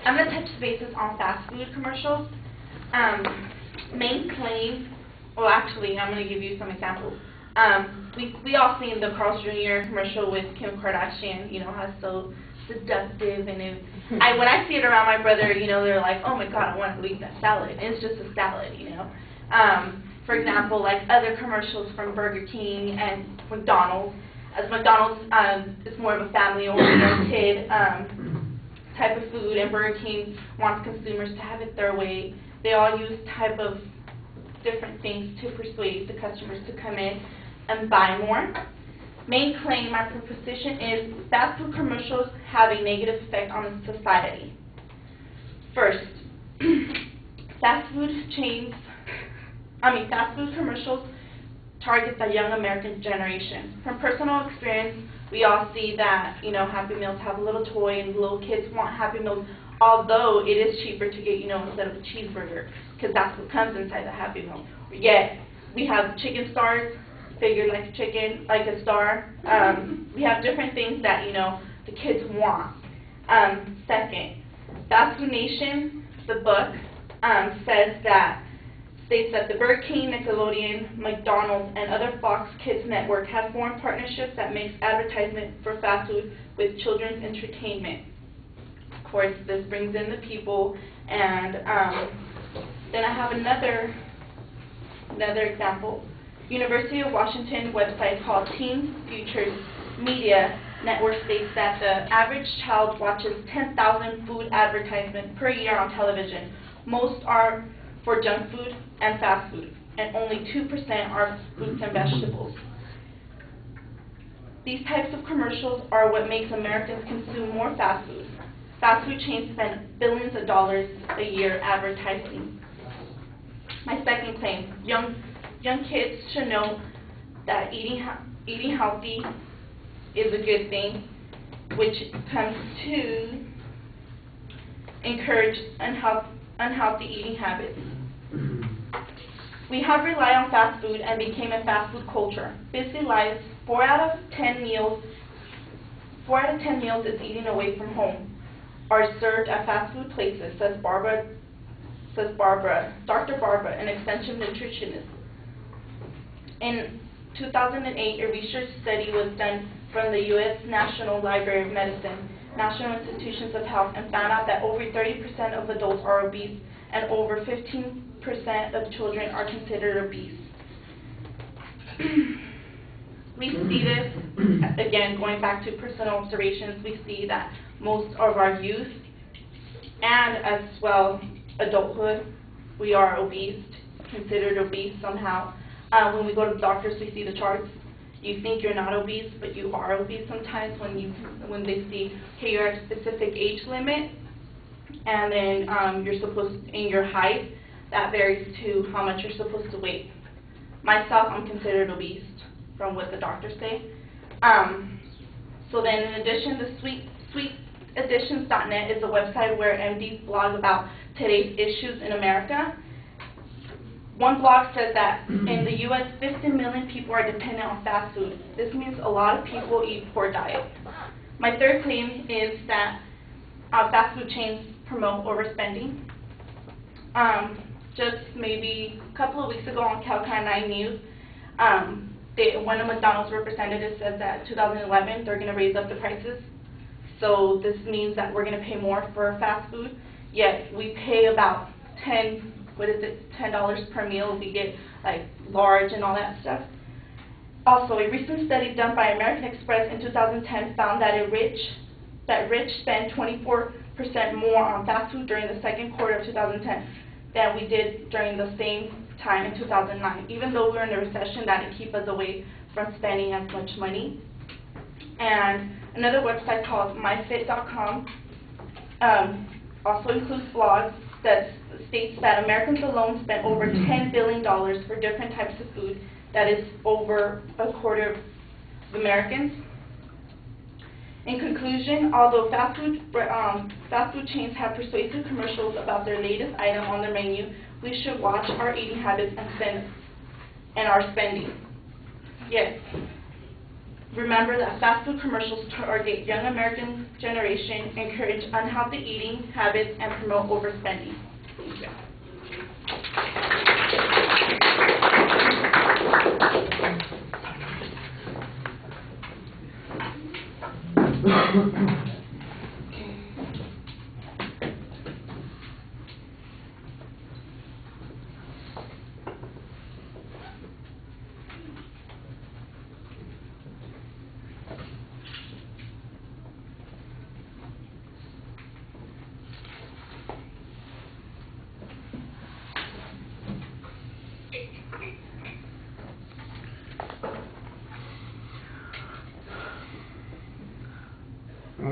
I'm going to touch bases on fast food commercials. Main claim, well, actually, I'm going to give you some examples. We all seen the Carl's Jr. commercial with Kim Kardashian, you know, how it's so seductive, and when I see it around my brother, you know, they're like, oh my God, I want to eat that salad. And it's just a salad, you know. For example, like other commercials from Burger King and McDonald's. As McDonald's is more of a family-oriented type of food, and Burger King wants consumers to have it their way. They all use type of different things to persuade the customers to come in and buy more. Main claim, my proposition is fast food commercials have a negative effect on society. First, fast food commercials target the young American generation. From personal experience, we all see that, you know, Happy Meals have a little toy and little kids want Happy Meals, although it is cheaper to get, you know, instead of a cheeseburger, because that's what comes inside the Happy Meal. Yet, we have chicken stars, figured like a chicken, like a star. We have different things that, you know, the kids want. Second, Fast Food Nation, the book, states that the Burger King, Nickelodeon, McDonald's, and other Fox Kids network have formed partnerships that makes advertisement for fast food with children's entertainment. Of course, this brings in the people, and then I have another example. University of Washington website called Teen Futures Media Network states that the average child watches 10,000 food advertisements per year on television. Most are for junk food and fast food, and only 2% are fruits and vegetables. These types of commercials are what makes Americans consume more fast food. Fast food chains spend billions of dollars a year advertising. My second claim, young kids should know that eating healthy is a good thing, which comes to encourage unhealthy eating habits. We have relied on fast food and became a fast food culture. Busy lives, 4 out of 10 meals is eating away from home, are served at fast food places, says Dr. Barbara, an extension nutritionist. In 2008, a research study was done from the U.S. National Library of Medicine, National Institutions of Health, and found out that over 30% of adults are obese, and over 15% of children are considered obese. We see this, again, going back to personal observations, we see that most of our youth, and as well adulthood, we are obese, considered obese somehow. When we go to the doctors, we see the charts. You think you're not obese, but you are obese sometimes when they see, hey, you're at a specific age limit, and then you're supposed, in your height, that varies to how much you're supposed to weigh. Myself, I'm considered obese from what the doctors say. So then in addition, the sweetadditions.net is a website where MDs blog about today's issues in America. One blog says that in the U.S., 50 million people are dependent on fast food. This means a lot of people eat poor diet. My third claim is that fast food chains promote overspending. Just maybe a couple of weeks ago on Calcutta 9 News, one of McDonald's representatives said that 2011 they're going to raise up the prices. So this means that we're going to pay more for fast food, yet we pay about $10 per meal. We get like large and all that stuff. Also, a recent study done by American Express in 2010 found that rich spent 24% more on fast food during the second quarter of 2010 than we did during the same time in 2009. Even though we're in a recession, that didn't keep us away from spending as much money. And another website called myfit.com also includes blogs that states that Americans alone spent over $10 billion for different types of food. That is over a quarter of Americans. In conclusion, although fast food chains have persuasive commercials about their latest item on their menu, we should watch our eating habits and our spending. Yes. Remember that fast food commercials target young American generation, encourage unhealthy eating habits, and promote overspending. Thank you.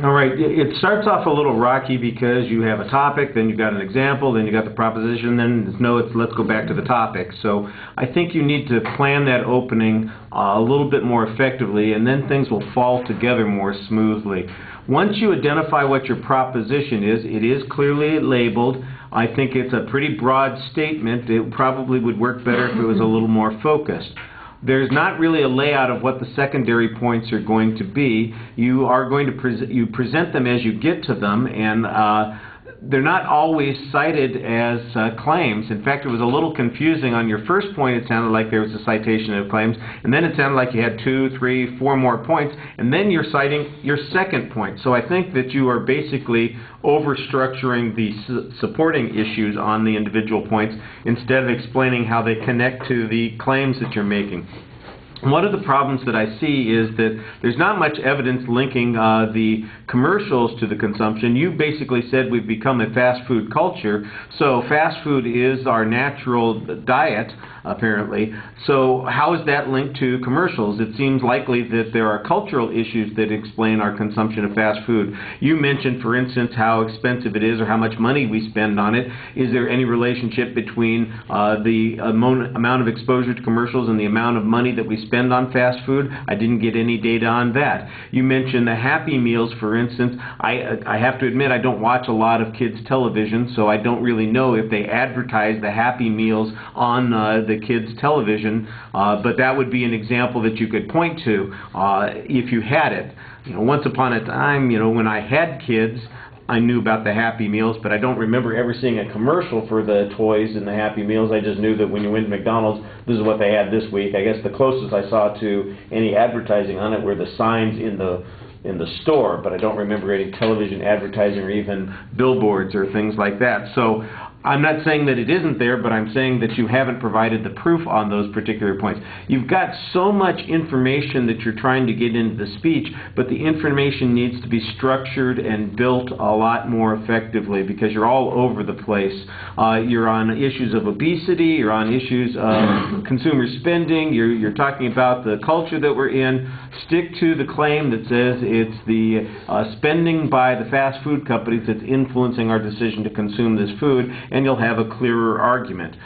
All right, it starts off a little rocky because you have a topic, then you've got an example, then you got the proposition, then let's go back to the topic. So I think you need to plan that opening a little bit more effectively, and then things will fall together more smoothly. Once you identify what your proposition is, it is clearly labeled. I think it's a pretty broad statement. It probably would work better if it was a little more focused. There's not really a layout of what the secondary points are going to be. You are going to present them as you get to them, and they're not always cited as claims. In fact, it was a little confusing. On your first point, it sounded like there was a citation of claims, and then it sounded like you had 2, 3, 4 more points, and then you're citing your second point. So I think that you are basically overstructuring the supporting issues on the individual points instead of explaining how they connect to the claims that you're making. One of the problems that I see is that there's not much evidence linking the commercials to the consumption. You basically said we've become a fast food culture, so fast food is our natural diet, apparently. So how is that linked to commercials? It seems likely that there are cultural issues that explain our consumption of fast food. You mentioned, for instance, how expensive it is or how much money we spend on it. Is there any relationship between the amount of exposure to commercials and the amount of money that we spend on fast food? I didn't get any data on that. You mentioned the Happy Meals, for instance. I have to admit I don't watch a lot of kids' television, so I don't really know if they advertise the Happy Meals on the kids' television, but that would be an example that you could point to if you had it. You know, once upon a time, you know, when I had kids, I knew about the Happy Meals, but I don't remember ever seeing a commercial for the toys in the Happy Meals. I just knew that when you went to McDonald's, this is what they had this week. I guess the closest I saw to any advertising on it were the signs in the store, but I don't remember any television advertising or even billboards or things like that. So I'm not saying that it isn't there, but I'm saying that you haven't provided the proof on those particular points. You've got so much information that you're trying to get into the speech, but the information needs to be structured and built a lot more effectively because you're all over the place. You're on issues of obesity, you're on issues of consumer spending, you're talking about the culture that we're in. Stick to the claim that says it's the spending by the fast food companies that's influencing our decision to consume this food, and you'll have a clearer argument.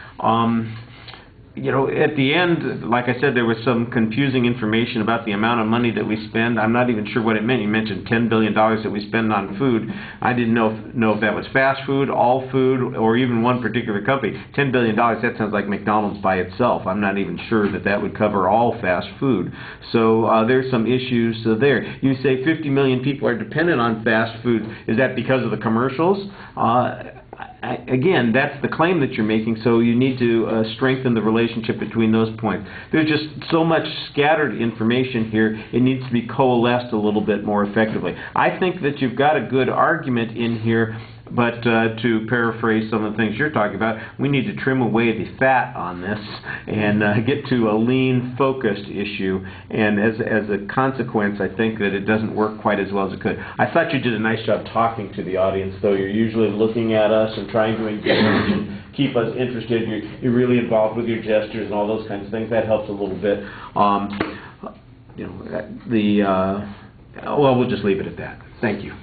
You know, at the end, like I said, there was some confusing information about the amount of money that we spend. I'm not even sure what it meant. You mentioned $10 billion that we spend on food. I didn't know if that was fast food, all food, or even one particular company. $10 billion, that sounds like McDonald's by itself. I'm not even sure that that would cover all fast food. So there's some issues there. You say 50 million people are dependent on fast food. Is that because of the commercials? Again, that's the claim that you're making, so you need to strengthen the relationship between those points. There's just so much scattered information here, it needs to be coalesced a little bit more effectively. I think that you've got a good argument in here, but to paraphrase some of the things you're talking about, we need to trim away the fat on this and get to a lean, focused issue. And as a consequence, I think that it doesn't work quite as well as it could. I thought you did a nice job talking to the audience, though. You're usually looking at us and trying to engage and keep us interested. You're really involved with your gestures and all those kinds of things. That helps a little bit. You know, well, we'll just leave it at that. Thank you.